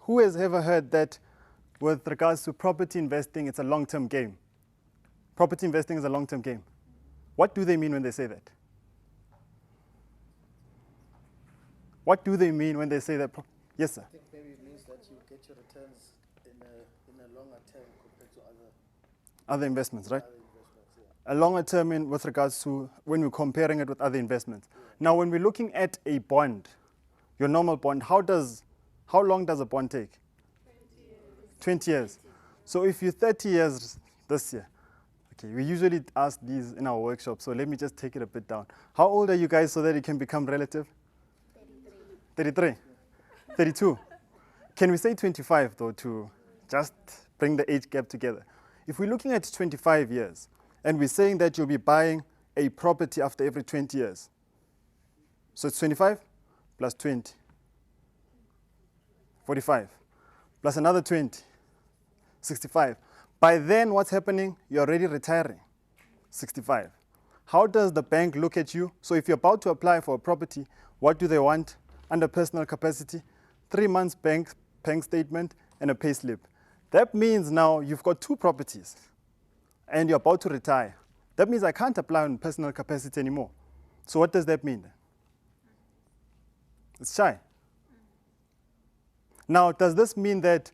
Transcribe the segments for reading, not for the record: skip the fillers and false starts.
Who has ever heard that with regards to property investing, it's a long-term game? Property investing is a long-term game. What do they mean when they say that? What do they mean when they say that? Yes, sir. I think maybe it means that you get your returns in a longer term compared to other investments, right? other investments. Yeah. A longer term with regards to when we're comparing it with other investments. Now, when we're looking at a bond, your normal bond, how long does a bond take? 20 years. 20 years. So if you're 30 years this year, okay, we usually ask these in our workshop, so let me just take it a bit down. How old are you guys so that it can become relative? 33? 32? Can we say 25 though to just bring the age gap together? If we're looking at 25 years and we're saying that you'll be buying a property after every 20 years, so it's 25 plus 20, 45, plus another 20, 65. By then, what's happening? You're already retiring, 65. How does the bank look at you? So if you're about to apply for a property, what do they want? Under personal capacity, 3 months bank statement and a pay slip. That means now you've got 2 properties and you're about to retire. That means I can't apply on personal capacity anymore. So what does that mean? It's shy. Now, does this mean that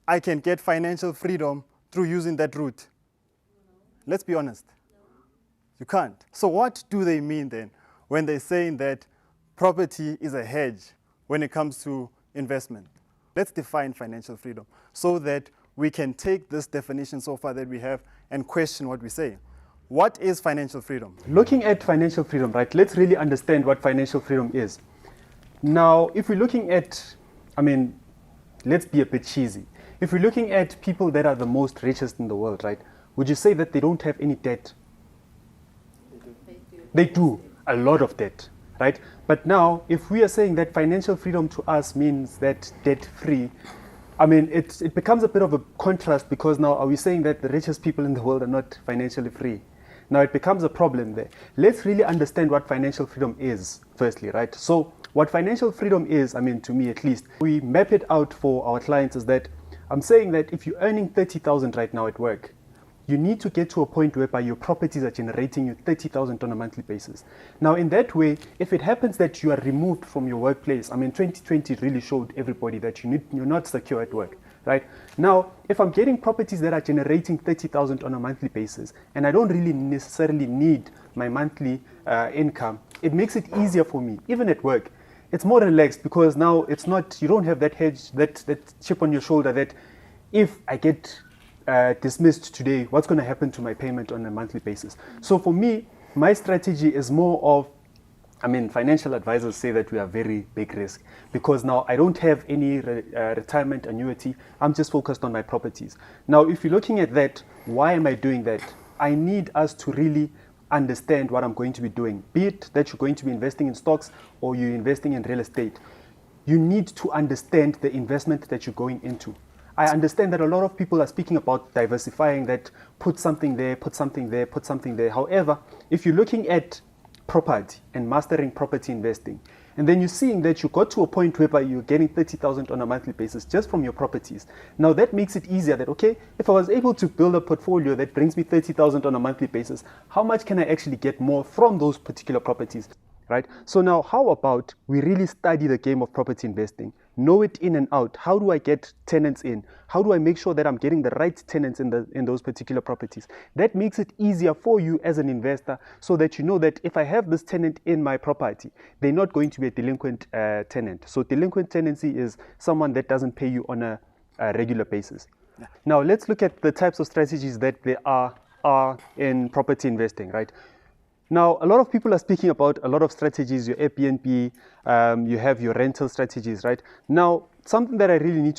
I can get financial freedom through using that route? No. Let's be honest. No. You can't. So what do they mean then when they're saying that property is a hedge when it comes to investment? Let's define financial freedom so that we can take this definition so far that we have and question what we say. What is financial freedom? Looking at financial freedom, right, let's really understand what financial freedom is. Now, if we're looking at, let's be a bit cheesy. If we're looking at people that are the most richest in the world, right, would you say that they don't have any debt? They do. A lot of debt. Right? But now, if we are saying that financial freedom to us means that debt-free, it becomes a bit of a contrast, because now are we saying that the richest people in the world are not financially free? Now it becomes a problem there. Let's really understand what financial freedom is, firstly, right? So what financial freedom is, to me at least, we map it out for our clients is that I'm saying that if you're earning 30,000 right now at work, you need to get to a point whereby your properties are generating you 30,000 on a monthly basis. Now, in that way, if it happens that you are removed from your workplace, 2020 really showed everybody that you're not secure at work, right? Now, if I'm getting properties that are generating 30,000 on a monthly basis, and I don't really necessarily need my monthly income, it makes it easier for me, even at work. It's more relaxed because now you don't have that hedge, that chip on your shoulder that if I get dismissed today, what's going to happen to my payment on a monthly basis? So for me, my strategy is more of, financial advisors say that we are very big risk because now I don't have any retirement annuity. I'm just focused on my properties. Now, if you're looking at that, why am I doing that? I need us to really understand what I'm going to be doing. Be it that you're going to be investing in stocks or you're investing in real estate. You need to understand the investment that you're going into. I understand that a lot of people are speaking about diversifying, that put something there, put something there, put something there. However, if you're looking at property and mastering property investing, and then you're seeing that you got to a point whereby you're getting 30,000 on a monthly basis just from your properties. Now that makes it easier that, okay, if I was able to build a portfolio that brings me 30,000 on a monthly basis, how much can I actually get more from those particular properties? Right? So now how about we really study the game of property investing, know it in and out. How do I get tenants in? How do I make sure that I'm getting the right tenants in those particular properties? That makes it easier for you as an investor so that you know that if I have this tenant in my property, they're not going to be a delinquent tenant. So delinquent tenancy is someone that doesn't pay you on a regular basis. Yeah. Now let's look at the types of strategies that there are in property investing, right? Now, a lot of people are speaking about a lot of strategies, your Airbnb, you have your rental strategies, right? Now, something that I really need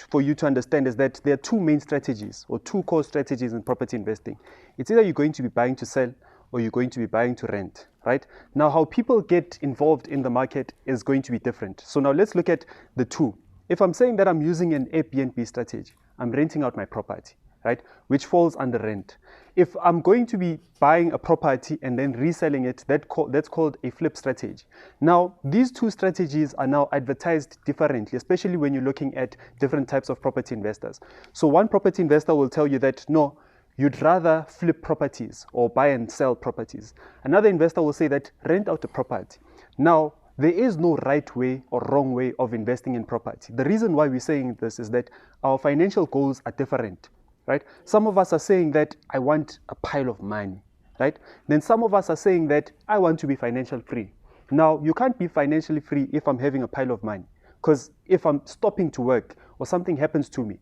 for you to understand is that there are 2 main strategies or 2 core strategies in property investing. It's either you're going to be buying to sell or you're going to be buying to rent, right? Now, how people get involved in the market is going to be different. So now let's look at the 2. If I'm saying that I'm using an Airbnb strategy, I'm renting out my property. right, which falls under rent. If I'm going to be buying a property and then reselling it, that's called a flip strategy. Now, these two strategies are now advertised differently, especially when you're looking at different types of property investors. So one property investor will tell you that, no, you'd rather flip properties or buy and sell properties. Another investor will say that rent out a property. Now, there is no right way or wrong way of investing in property. The reason why we're saying this is that our financial goals are different, right? Some of us are saying that I want a pile of money, right? Then some of us are saying that I want to be financially free. Now, you can't be financially free if I'm having a pile of money, because if I'm stopping to work or something happens to me,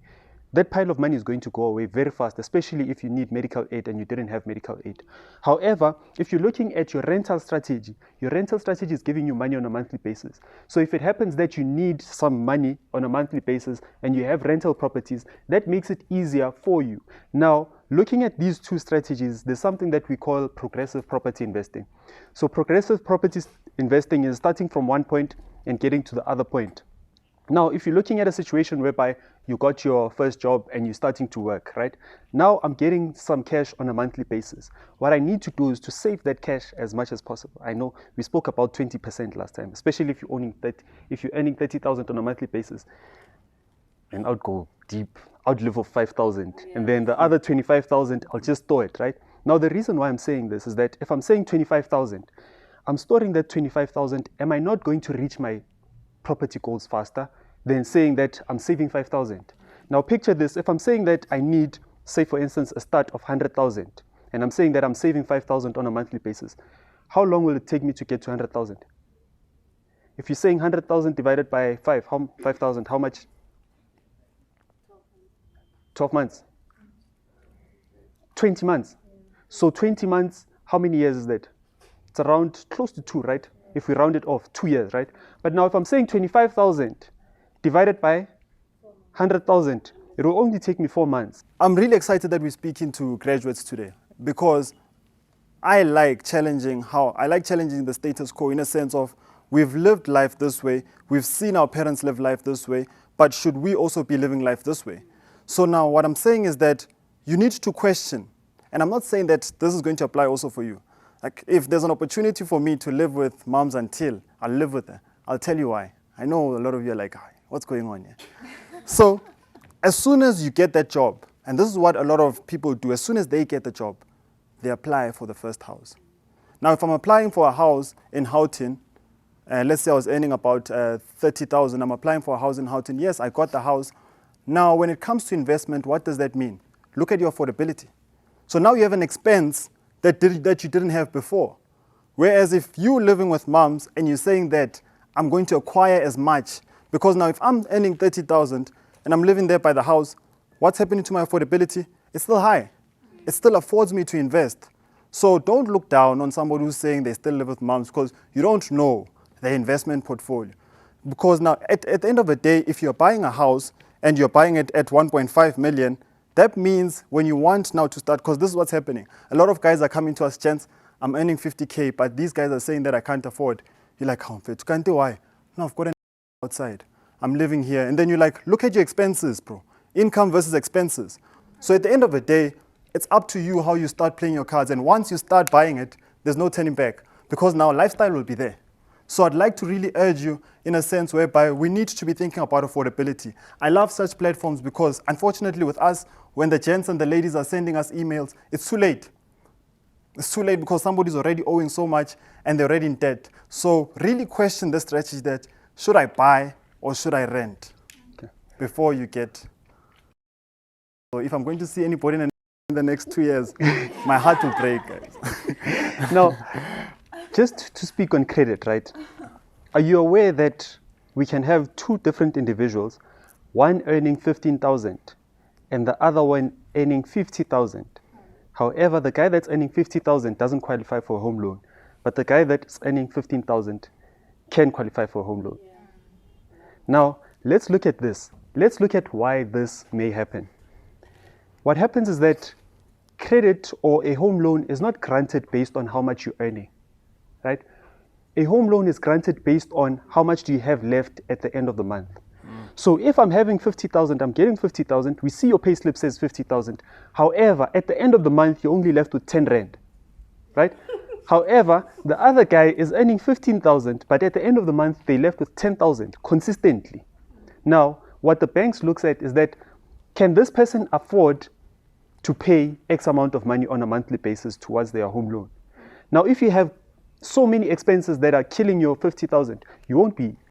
that pile of money is going to go away very fast, especially if you need medical aid and you didn't have medical aid. However, if you're looking at your rental strategy is giving you money on a monthly basis. So if it happens that you need some money on a monthly basis and you have rental properties, that makes it easier for you. Now, looking at these two strategies, there's something that we call progressive property investing. So progressive property investing is starting from one point and getting to the other point. Now, if you're looking at a situation whereby you got your first job and you're starting to work, right? Now I'm getting some cash on a monthly basis. What I need to do is to save that cash as much as possible. I know we spoke about 20% last time, especially if you're earning 30,000 on a monthly basis. And I'd go deep. I'd live off 5,000. And then the other 25,000, I'll just store it, right? Now, the reason why I'm saying this is that if I'm saying 25,000, I'm storing that 25,000. Am I not going to reach my property goals faster than saying that I'm saving 5,000? Now picture this, if I'm saying that I need, say for instance, a start of 100,000, and I'm saying that I'm saving 5,000 on a monthly basis, how long will it take me to get to 100,000? If you're saying 100,000 divided by 5,000, how much? 12 months. 20 months. So 20 months, how many years is that? It's around close to 2, right? If we round it off, 2 years, right? But now if I'm saying 25,000 divided by 100,000, it will only take me 4 months. I'm really excited that we're speaking to graduates today because I like challenging the status quo in a sense of we've lived life this way, we've seen our parents live life this way, but should we also be living life this way? So now what I'm saying is that you need to question, and I'm not saying that this is going to apply also for you. Like if there's an opportunity for me to live with moms until, I'll live with her. I'll tell you why. I know a lot of you are like, what's going on here? So as soon as you get that job, and this is what a lot of people do, as soon as they get the job, they apply for the first house. Now, if I'm applying for a house in Houghton, let's say I was earning about 30,000, I'm applying for a house in Houghton. Yes, I got the house. Now, when it comes to investment, what does that mean? Look at your affordability. So now you have an expense that you didn't have before. Whereas if you're living with moms and you're saying that I'm going to acquire as much, because now if I'm earning 30,000 and I'm living there by the house, what's happening to my affordability? It's still high. It still affords me to invest. So don't look down on somebody who's saying they still live with moms because you don't know their investment portfolio. Because now at the end of the day, if you're buying a house and you're buying it at 1.5 million, that means when you want now to start, because this is what's happening. A lot of guys are coming to us, Chance, I'm earning 50K, but these guys are saying that I can't afford. You're like, can't do why? No, I've got an outside. I'm living here. And then you're like, look at your expenses, bro. Income versus expenses. So at the end of the day, it's up to you how you start playing your cards. And once you start buying it, there's no turning back because now lifestyle will be there. So I'd like to really urge you in a sense whereby we need to be thinking about affordability. I love such platforms because unfortunately with us, when the gents and the ladies are sending us emails, it's too late. It's too late because somebody's already owing so much and they're already in debt. So really question the strategy that should I buy or should I rent before you get. So if I'm going to see anybody in the next 2 years, my heart will break, guys. Now, just to speak on credit, right? Are you aware that we can have two different individuals, one earning 15,000 and the other one earning 50,000? However, the guy that's earning 50,000 doesn't qualify for a home loan, but the guy that's earning 15,000 can qualify for a home loan. Yeah. Now, let's look at this. Let's look at why this may happen. What happens is that credit or a home loan is not granted based on how much you're earning, right? A home loan is granted based on how much do you have left at the end of the month. So if I'm having 50,000, I'm getting 50,000, we see your pay slip says 50,000. However, at the end of the month, you're only left with 10 rand, right? However, the other guy is earning 15,000, but at the end of the month, they left with 10,000 consistently. Now, what the banks looks at is that, can this person afford to pay X amount of money on a monthly basis towards their home loan? Now, if you have so many expenses that are killing your 50,000, you won't be